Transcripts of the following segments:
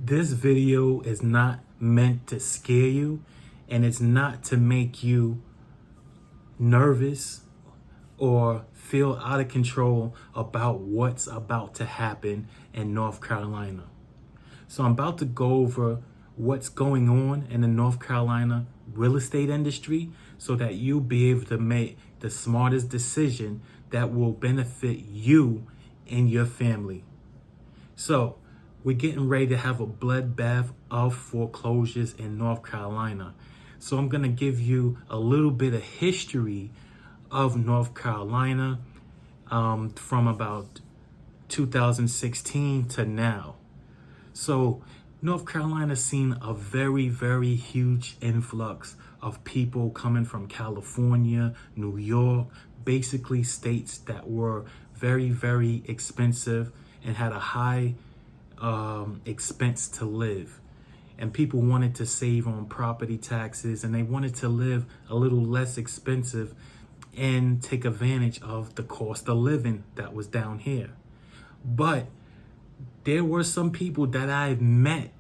This video is not meant to scare you, and it's not to make you nervous or feel out of control about what's about to happen in North Carolina. So I'm about to go over what's going on in the North Carolina real estate industry so that you'll be able to make the smartest decision that will benefit you and your family. So we're getting ready to have a bloodbath of foreclosures in North Carolina. So I'm going to give you a little bit of history of North Carolina from about 2016 to now. So North Carolina's seen a very, very huge influx of people coming from California, New York, basically states that were very, very expensive and had a high expense to live. And people wanted to save on property taxes, and they wanted to live a little less expensive and take advantage of the cost of living that was down here. But there were some people that I've met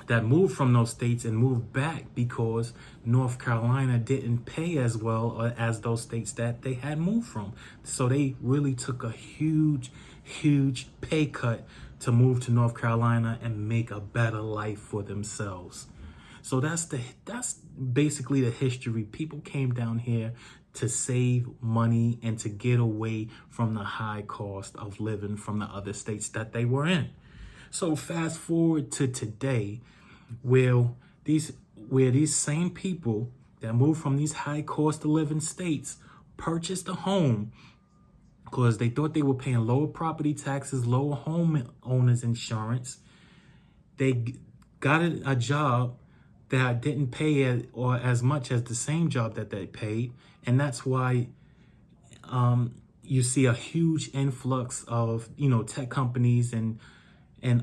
that moved from those states and moved back because North Carolina didn't pay as well as those states that they had moved from. So they really took a huge, huge pay cut to move to North Carolina and make a better life for themselves. So that's basically the history. People came down here to save money and to get away from the high cost of living from the other states that they were in. So fast forward to today, where these same people that moved from these high cost of living states purchased a home because they thought they were paying lower property taxes, lower home owners insurance. They got a job that didn't pay as much as the same job that they paid. And that's why you see a huge influx of, tech companies and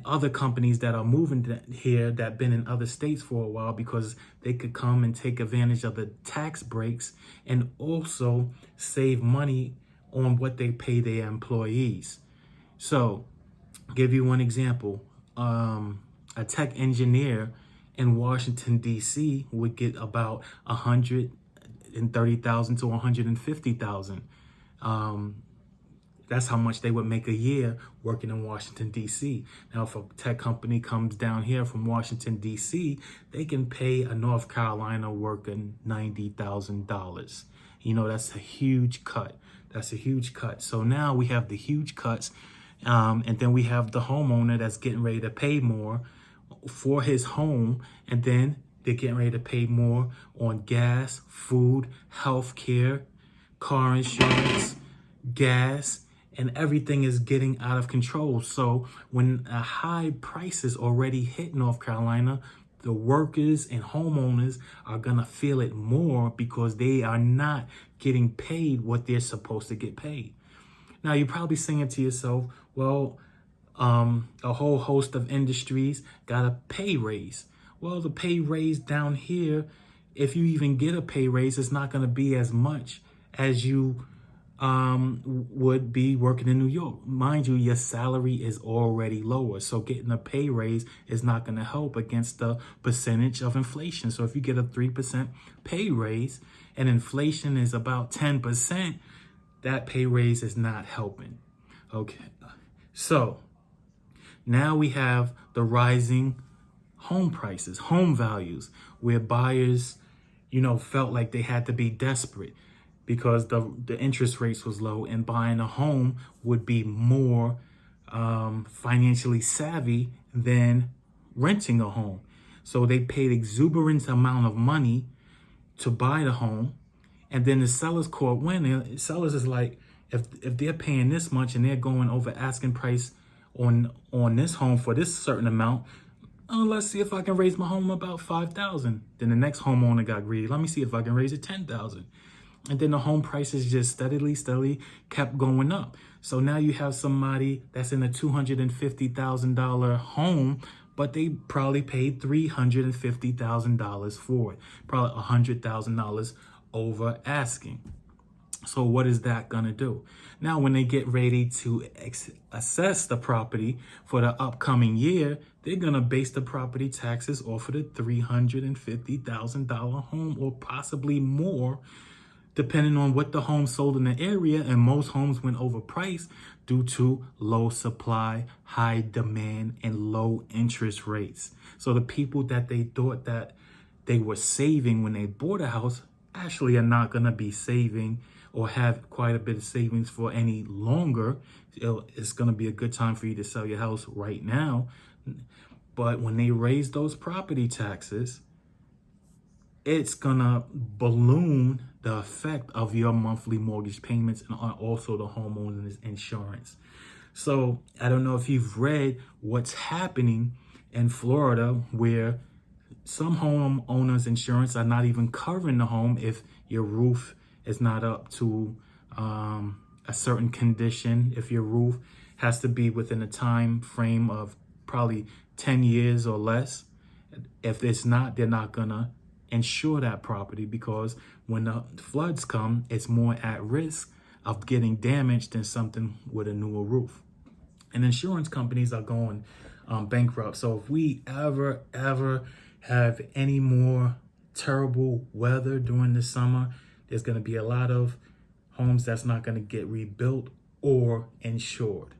other companies that are moving here that been in other states for a while because they could come and take advantage of the tax breaks and also save money on what they pay their employees. So, give you one example. A tech engineer in Washington, D.C. would get about $130,000 to $150,000. That's how much they would make a year working in Washington, D.C. Now, if a tech company comes down here from Washington, D.C., they can pay a North Carolina worker $90,000. That's a huge cut. That's a huge cut. So now we have the huge cuts, and then we have the homeowner that's getting ready to pay more for his home, and then they're getting ready to pay more on gas, food, health care, car insurance, gas, and everything is getting out of control. So when a high prices already hit North Carolina, the workers and homeowners are gonna feel it more because they are not getting paid what they're supposed to get paid. Now you're probably saying to yourself, well, a whole host of industries got a pay raise. Well, the pay raise down here, if you even get a pay raise, it's not going to be as much as you would be working in New York. Mind you, your salary is already lower. So getting a pay raise is not going to help against the percentage of inflation. So if you get a 3% pay raise and inflation is about 10%, that pay raise is not helping. Okay. So now we have the rising home prices, home values, where buyers, felt like they had to be desperate because the interest rates was low, and buying a home would be more financially savvy than renting a home. So they paid exuberant amount of money to buy the home, and then the sellers caught wind. Sellers is like, if they're paying this much and they're going over asking price on this home for this certain amount, let's see if I can raise my home about $5,000. Then the next homeowner got greedy. Let me see if I can raise it $10,000. And then the home prices just steadily kept going up. So now you have somebody that's in a $250,000 home, but they probably paid $350,000 for it, probably $100,000 over asking. So what is that going to do? Now, when they get ready to assess the property for the upcoming year, they're going to base the property taxes off of the $350,000 home or possibly more, depending on what the home sold in the area. And most homes went overpriced due to low supply, high demand, and low interest rates. So the people that they thought that they were saving when they bought a house actually are not going to be saving or have quite a bit of savings for any longer. It's going to be a good time for you to sell your house right now. But when they raise those property taxes, it's gonna balloon the effect of your monthly mortgage payments and also the homeowner's insurance. So I don't know if you've read what's happening in Florida, where some homeowners insurance are not even covering the home if your roof is not up to a certain condition. If your roof has to be within a time frame of probably 10 years or less. If it's not, they're not gonna insure that property, because when the floods come, it's more at risk of getting damaged than something with a newer roof. And insurance companies are going bankrupt. So if we ever have any more terrible weather during the summer, there's going to be a lot of homes that's not going to get rebuilt or insured.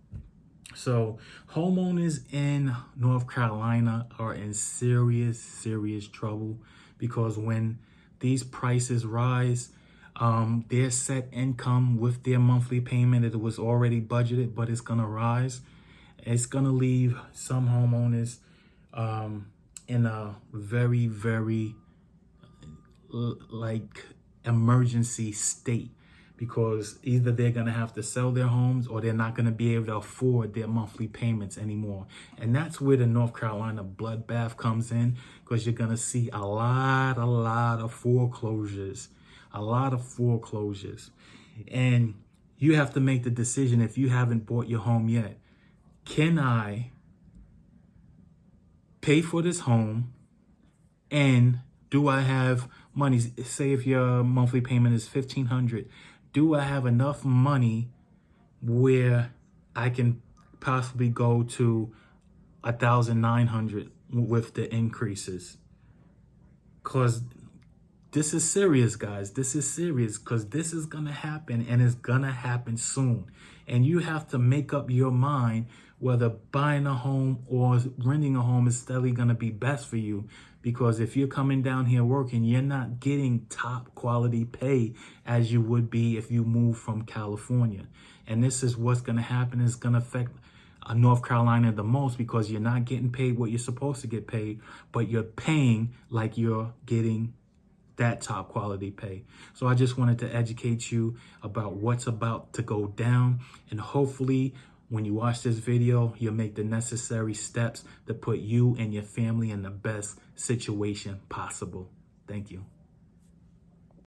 So homeowners in North Carolina are in serious trouble, because when these prices rise, their set income with their monthly payment, it was already budgeted, but it's going to rise. It's going to leave some homeowners in a very like emergency state, because either they're going to have to sell their homes or they're not going to be able to afford their monthly payments anymore. And that's where the North Carolina bloodbath comes in, because you're going to see a lot of foreclosures, And you have to make the decision, if you haven't bought your home yet, can I pay for this home, and do I have money? Say if your monthly payment is $1,500, do I have enough money where I can possibly go to $1,900 with the increases? Because this is serious, guys. This is serious, because this is going to happen, and it's going to happen soon. And you have to make up your mind whether buying a home or renting a home is steadily going to be best for you. Because if you're coming down here working, you're not getting top quality pay as you would be if you move from California. And this is what's going to happen. It's going to affect North Carolina the most, because you're not getting paid what you're supposed to get paid, but you're paying like you're getting that top quality pay. So I just wanted to educate you about what's about to go down, and hopefully when you watch this video, you'll make the necessary steps to put you and your family in the best situation possible. Thank you.